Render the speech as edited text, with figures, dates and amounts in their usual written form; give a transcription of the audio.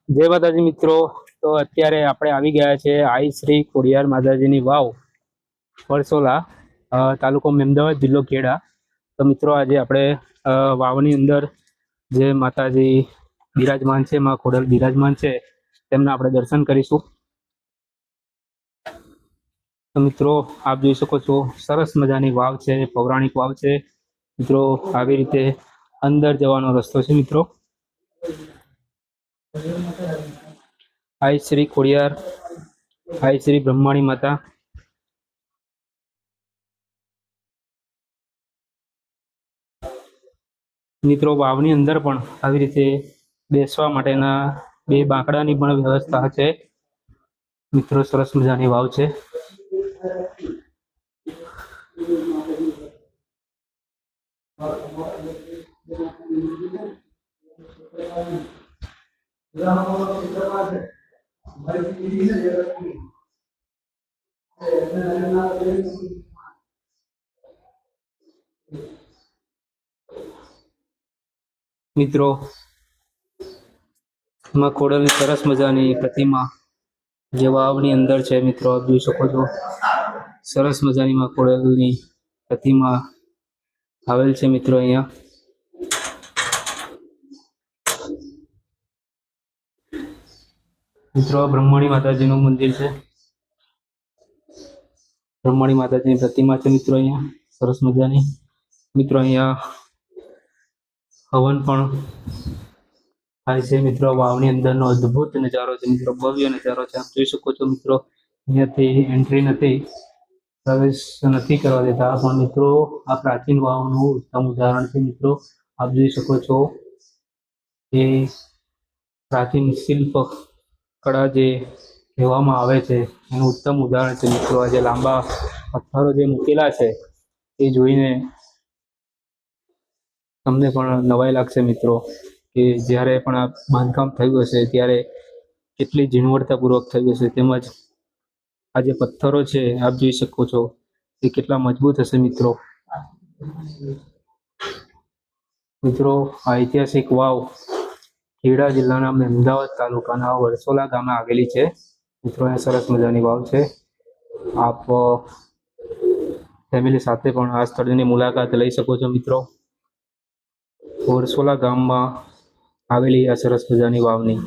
જય માતાજી મિત્રો. તો અત્યારે આપણે આવી ગયા છે આઈ શ્રી ખોડિયાર માતાજીની વાવ, વરસોલા, તાલુકો મેમદાવાદ, જિલ્લો ખેડા. તો મિત્રો આજે આપણે વાવની અંદર જે માતાજી બિરાજમાન છે, માં ખોડલ બિરાજમાન છે, તેમના આપણે દર્શન કરીશું. તો મિત્રો આપ જોઈ શકો છો, સરસ મજાની વાવ છે, પૌરાણિક વાવ છે મિત્રો. આવી રીતે અંદર જવાનો રસ્તો છે મિત્રો. આઈ શ્રી ખોડિયાર, આઈ શ્રી બ્રહ્માણી માતા. મિત્રો વાવની અંદર પણ આવી રીતે બેસવા માટેના બે બાંકડાની પણ વ્યવસ્થા છે મિત્રો. સરસ મજાની વાવ છે. મિત્રો માં ખોડલની સરસ મજાની પ્રતિમા જે વાવની અંદર છે મિત્રો, આપ જોઈ શકો છો. સરસ મજાની માં ખોડલની પ્રતિમા આવેલ છે મિત્રો. અહીંયા મિત્રો બ્રહ્માણી માતાજીનું મંદિર છે. બ્રહ્માણી માતાજીની પ્રતિમા છે મિત્રો અહીંયા સરસ મજાની. મિત્રો અહીંયા હવન પણ થાય છે મિત્રો. વાવની અંદરનો અદ્ભુત નજારો છે મિત્રો, ભવ્ય નજારો છે. આપ જોઈ શકો છો મિત્રો. અહીંયાથી એન્ટ્રી નથી, પ્રવેશ નથી કરવા દેતા, પણ મિત્રો આ પ્રાચીન વાવનું ઉત્તમ ઉદાહરણ છે મિત્રો. આપ જોઈ શકો છો એ પ્રાચીન શિલ્પ કળા જે કહેવામાં આવે છે એનું ઉત્તમ ઉદાહરણ છે મિત્રો. આ જે લાંબા પથ્થરો જે મૂકેલા છે એ જોઈને તમને પણ નવાઈ લાગશે મિત્રો, કે જ્યારે પણ આ બાંધકામ થયું હશે ત્યારે કેટલી ઝીણવટતાપૂર્વક થયું હશે. તેમજ આ જે પથ્થરો છે આપ જોઈ શકો છો એ કેટલા મજબૂત હશે મિત્રો. મિત્રો આ ઐતિહાસિક વાવ ખેડા જિલ્લાના મેમદાવાદ તાલુકાના વરસોલા ગામે આવેલી છે મિત્રો. અહીંયા સરસ મજાની વાવ છે. આપ ફેમિલી સાથે પણ આ સ્થળની મુલાકાત લઈ શકો છો મિત્રો. વરસોલા ગામમાં આવેલી આ સરસ મજાની વાવની